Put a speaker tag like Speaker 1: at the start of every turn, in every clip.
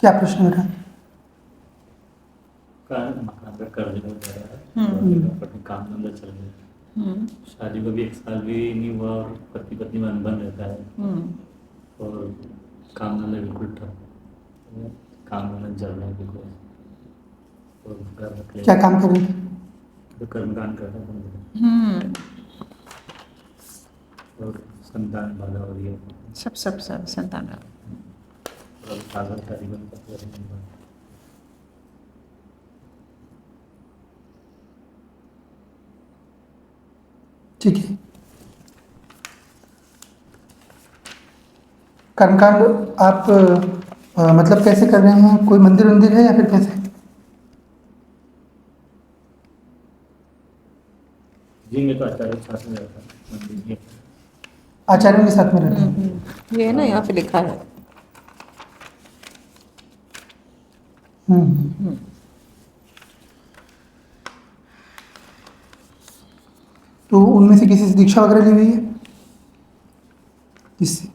Speaker 1: क्या प्रश्न बेटा?
Speaker 2: मकान का कर्ज वगैरह है, अपने काम धंधा चल रहा है, शादी को भी 1 साल भी नहीं हुआ और पति पत्नी में अनबन रहता है, और काम धंधा बिल्कुल ठप, काम धंधा चल रहा है बिल्कुल, और घर रख
Speaker 1: क्या काम कर रहे थे?
Speaker 2: तो कर्मकांड करता है, और संतान बाधा हो रही है,
Speaker 3: सब संतान
Speaker 2: और सागर शादी बंद कर रहे हैं।
Speaker 1: ठीक है। कर्मकांड आप मतलब कैसे कर रहे हैं? कोई मंदिर वंदिर है या फिर कैसे?
Speaker 2: जी मैं तो आचार्य के साथ में रहता हूँ, मंदिर में।
Speaker 1: आचार्यों के साथ में रहते हैं?
Speaker 3: ये है ना, यहाँ पे लिखा है।
Speaker 1: तो उनमें से किसी से दीक्षा वगैरह ली हुई है? किससे?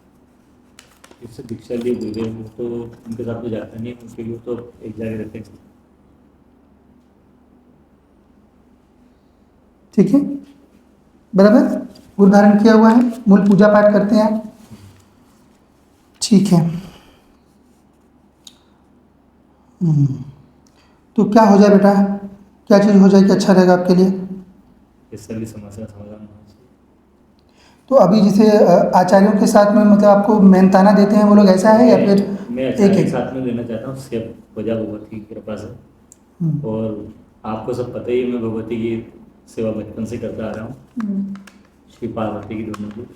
Speaker 2: इससे दीक्षा लिए गुरुदेव, वो तो उनके साथ तो जाता नहीं है, उनके लिए तो एक जगह रहते हैं।
Speaker 1: ठीक है, बराबर। गुरु धारण किया हुआ है, मूल पूजा पाठ करते हैं आप? ठीक है। तो क्या हो जाए बेटा, क्या चीज़ हो जाए कि अच्छा रहेगा आपके लिए?
Speaker 2: इस सभी समस्या का समाधान होना चाहिए।
Speaker 1: तो अभी जैसे आचार्यों के साथ में मतलब आपको मेहनताना देते हैं वो लोग, ऐसा है या फिर
Speaker 2: मैं
Speaker 1: एक
Speaker 2: आचार्य के
Speaker 1: एक?
Speaker 2: साथ में देना चाहता हूँ, सिर्फ वजह भगवती की कृपा से, और आपको सब पता ही है, मैं भगवती की सेवा बचपन से करता आ रहा हूँ, श्री पार्वती की दोनों की।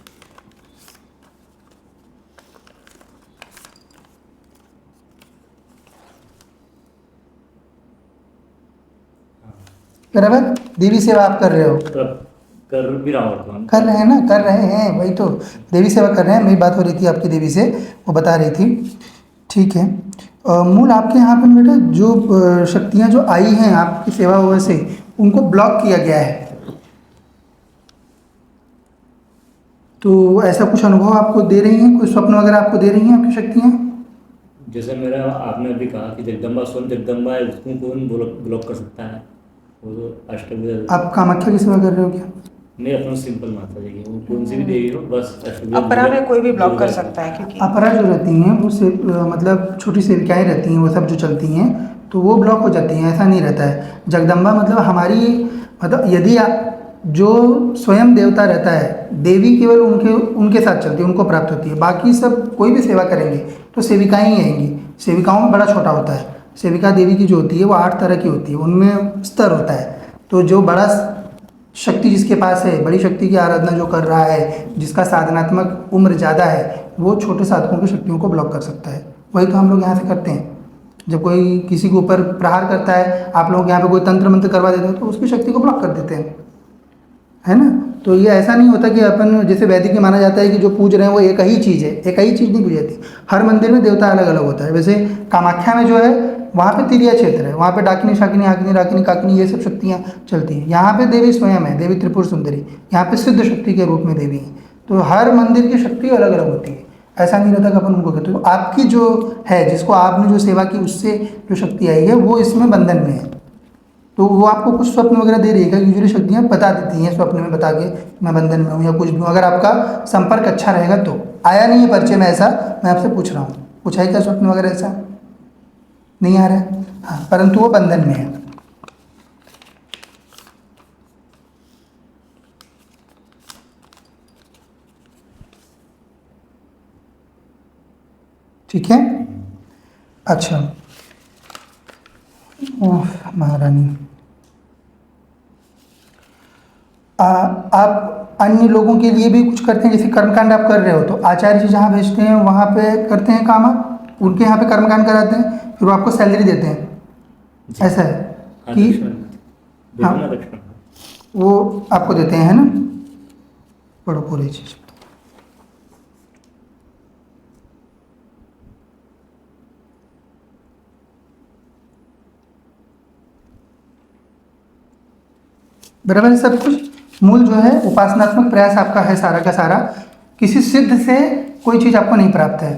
Speaker 1: बराबर। देवी सेवा आप कर रहे हो?
Speaker 2: तो अब कर भी रहा हूँ,
Speaker 1: कर रहे हैं ना, कर रहे हैं, वही तो देवी सेवा कर रहे हैं। मेरी बात हो रही थी आपकी देवी से, वो बता रही थी। ठीक है। मूल आपके यहाँ पर बेटा जो शक्तियाँ जो आई हैं आपकी सेवा वजह से, उनको ब्लॉक किया गया है। तो ऐसा कुछ अनुभव आपको दे रही हैं? कोई स्वप्न वगैरह आपको दे रही हैं आपकी शक्तियाँ?
Speaker 2: जैसे मेरा आपने अभी कहा कि जगदम्बा स्वयं जगदम्बा है, उसको कौन ब्लॉक कर सकता है, वो तो अष्टभुजा।
Speaker 1: आप कामाख्या की सेवा कर रहे हो क्या?
Speaker 2: नहीं, अपना सिंपल माता जी की, वो कौन सी भी देवी हो, बस अष्टभुजा
Speaker 3: अपरा में कोई भी ब्लॉक कर
Speaker 2: दुर्गा।
Speaker 3: सकता है, क्योंकि
Speaker 1: अपरा जो रहती हैं वो मतलब छोटी सेविकाएँ रहती हैं, वो सब जो चलती हैं तो वो ब्लॉक हो जाती हैं, ऐसा नहीं रहता है। जगदम्बा मतलब हमारी, मतलब यदि जो स्वयं देवता रहता है, देवी केवल उनके उनके साथ चलती है, उनको प्राप्त होती है। बाकी सब कोई भी सेवा करेंगे तो सेविकाएँ ही आएंगी। सेविकाओं में बड़ा छोटा होता है। सेविका देवी की जो होती है वो 8 तरह की होती है, उनमें स्तर होता है। तो जो बड़ा शक्ति जिसके पास है, बड़ी शक्ति की आराधना जो कर रहा है, जिसका साधनात्मक उम्र ज़्यादा है, वो छोटे साधकों की शक्तियों को ब्लॉक कर सकता है। वही तो हम लोग यहाँ से करते हैं। जब कोई किसी के ऊपर प्रहार करता है, आप लोग यहाँ पे कोई तंत्र मंत्र करवा देते हो तो उसकी शक्ति को ब्लॉक कर देते हैं, है ना। तो ये ऐसा नहीं होता कि अपन जैसे वैदिक में माना जाता है कि जो पूज रहे हैं वो एक ही चीज़ है, एक ही चीज़ नहीं पूजी जाती। हर मंदिर में देवता अलग अलग होता है। वैसे कामाख्या में जो है वहाँ पे तिरिया क्षेत्र है, वहाँ पे डाकिनी शाकिनी आकिनी राकिनी काकिनी ये सब शक्तियाँ चलती हैं। यहाँ पे देवी स्वयं है, देवी त्रिपुर सुंदरी, यहाँ पे सिद्ध शक्ति के रूप में देवी है। तो हर मंदिर की शक्ति अलग अलग होती है, ऐसा नहीं रहता कि अपन उनको कहते। तो आपकी जो है, जिसको आपने जो सेवा की उससे जो शक्ति आई है वो इसमें बंधन में है। तो वो आपको कुछ स्वप्न वगैरह दे रही है, यूजुअली शक्तियाँ बता देती हैं स्वप्न में, बता के मैं बंधन में हूँ या कुछ भी हूँ। अगर आपका संपर्क अच्छा रहेगा तो। आया नहीं है परिचय में ऐसा, मैं आपसे पूछ रहा हूँ, कुछ है क्या स्वप्न वगैरह ऐसा? नहीं आ रहा है? हाँ, परंतु वो बंधन में है। ठीक है। अच्छा, ओह महारानी, आप अन्य लोगों के लिए भी कुछ करते हैं? जैसे कर्मकांड आप कर रहे हो तो आचार्य जी जहाँ भेजते हैं वहाँ पे करते हैं काम आप, उनके यहाँ पे कर्मकांड कराते हैं, फिर वो आपको सैलरी देते हैं,
Speaker 2: जी।
Speaker 1: ऐसा है
Speaker 2: हाँ,
Speaker 1: कि?
Speaker 2: दक्षिणा देते ना,
Speaker 1: हाँ,
Speaker 2: दक्षिणा।
Speaker 1: वो आपको देते हैं, है ना। पढ़ो पूरी चीज़। बराबर है सब कुछ। मूल जो है उपासनात्मक प्रयास आपका है सारा का सारा। किसी सिद्ध से कोई चीज़ आपको नहीं प्राप्त है,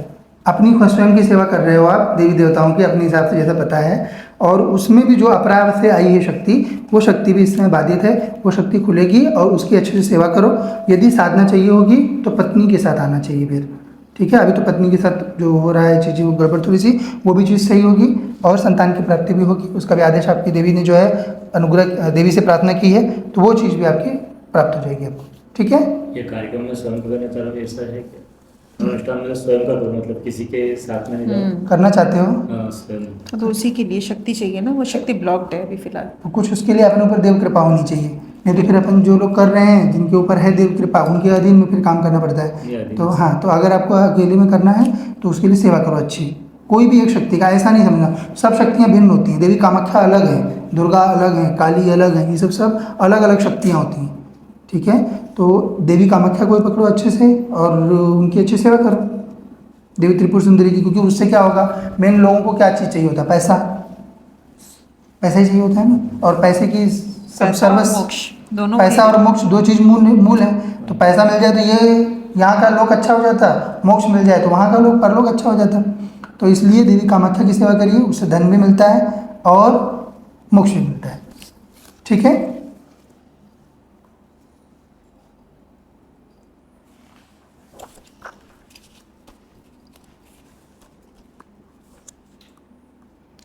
Speaker 1: अपनी खुद स्वयं की सेवा कर रहे हो आप देवी देवताओं की अपने हिसाब से जैसा पता है। और उसमें भी जो अपराध से आई है शक्ति, वो शक्ति भी इसमें बाधित है, वो शक्ति खुलेगी और उसकी अच्छे से सेवा करो। यदि साधना चाहिए होगी तो पत्नी के साथ आना चाहिए फिर, ठीक है। अभी तो पत्नी के साथ जो हो रहा है चीज़ें वो गड़बड़ थोड़ी सी, वो भी चीज़ सही होगी और संतान की प्राप्ति भी होगी। उसका भी आदेश आपकी देवी ने जो है अनुग्रह देवी से प्रार्थना की है, तो वो चीज़ भी आपकी प्राप्त हो जाएगी आपको, ठीक है।
Speaker 2: ये कार्यक्रम में स्वयं करना चाह रहा हूँ, ऐसा है क्या? अनुष्ठान में स्वयं का करो, मतलब किसी के साथ में नहीं जाओ।
Speaker 1: करना चाहते हो
Speaker 2: हाँ, स्वयं।
Speaker 3: तो उसी के लिए शक्ति चाहिए ना, वो शक्ति ब्लॉक्ड है अभी फिलहाल।
Speaker 1: तो कुछ उसके लिए अपने ऊपर देव कृपा होनी चाहिए, नहीं तो फिर अपन जो लोग कर रहे हैं जिनके ऊपर है देव कृपा उनके अधीन में फिर काम करना पड़ता है। तो हाँ, तो अगर आपको अकेले में करना है तो उसके लिए सेवा करो अच्छी। कोई भी एक शक्ति का ऐसा नहीं समझना, सब शक्तियाँ भिन्न होती हैं। देवी कामाख्या अलग है, दुर्गा अलग है, काली अलग है, ये सब अलग अलग शक्तियाँ होती हैं, ठीक है। तो देवी कामाख्या को पकड़ो अच्छे से और उनकी अच्छी सेवा करो, देवी त्रिपुर सुंदरी की। क्योंकि उससे क्या होगा, मेन लोगों को क्या चीज़ चाहिए होता है, पैसा, पैसा ही चाहिए होता है ना। और पैसे की सब
Speaker 3: पैसा और
Speaker 1: सर्वस,
Speaker 3: मोक्ष दोनों
Speaker 1: पैसा
Speaker 3: के-
Speaker 1: और मोक्ष दो चीज़ मूल है। तो पैसा मिल जाए तो ये यहाँ का लोग अच्छा हो जाता, मोक्ष मिल जाए तो वहाँ का लोग परलोक अच्छा हो जाता। तो इसलिए देवी कामाख्या की सेवा करिए, उससे धन भी मिलता है और मोक्ष भी मिलता है, ठीक है।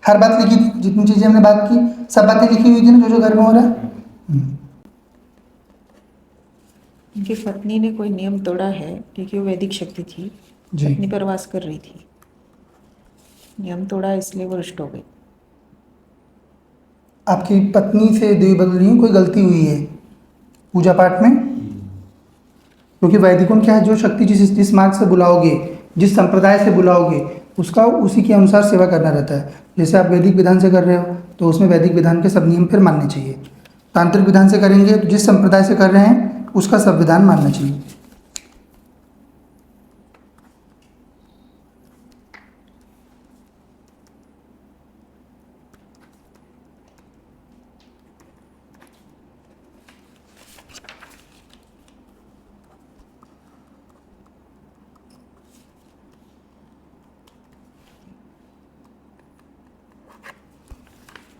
Speaker 1: हर बात लिखी थी, जितनी चीज़ें हमने बात की सब बातें लिखी हुई थी ना, जो घर में हो रहा है।
Speaker 3: उनकी पत्नी ने कोई नियम तोड़ा है क्योंकि वो वैदिक शक्ति थी,
Speaker 1: जी।
Speaker 3: पत्नी पर वास कर रही थी, नियम तोड़ा इसलिए वो रुष्ट हो गई।
Speaker 1: आपकी पत्नी से देवी बदली हुई, कोई गलती हुई है पूजा पाठ में? क्योंकि वैदिकों क्या है, जो शक्ति जिस मार्ग से बुलाओगे, जिस संप्रदाय से बुलाओगे, उसका उसी के अनुसार सेवा करना रहता है। जैसे आप वैदिक विधान से कर रहे हो तो उसमें वैदिक विधान के सब नियम फिर मानने चाहिए। तांत्रिक विधान से करेंगे तो जिस संप्रदाय से कर रहे हैं उसका सब विधान मानना चाहिए।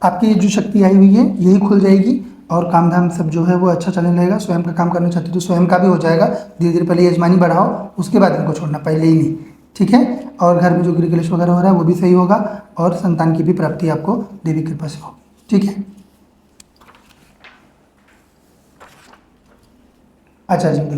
Speaker 1: आपकी जो शक्ति आई हुई है यही खुल जाएगी और काम धाम सब जो है वो अच्छा चलने लगेगा। स्वयं का काम करना चाहते हो तो स्वयं का भी हो जाएगा। धीरे धीरे पहले यजमानी बढ़ाओ, उसके बाद इनको छोड़ना, पहले ही नहीं, ठीक है। और घर में जो गृह कलेश वगैरह हो रहा है वो भी सही होगा और संतान की भी प्राप्ति आपको देवी कृपा से होगी, ठीक है। अच्छा जी, दिखा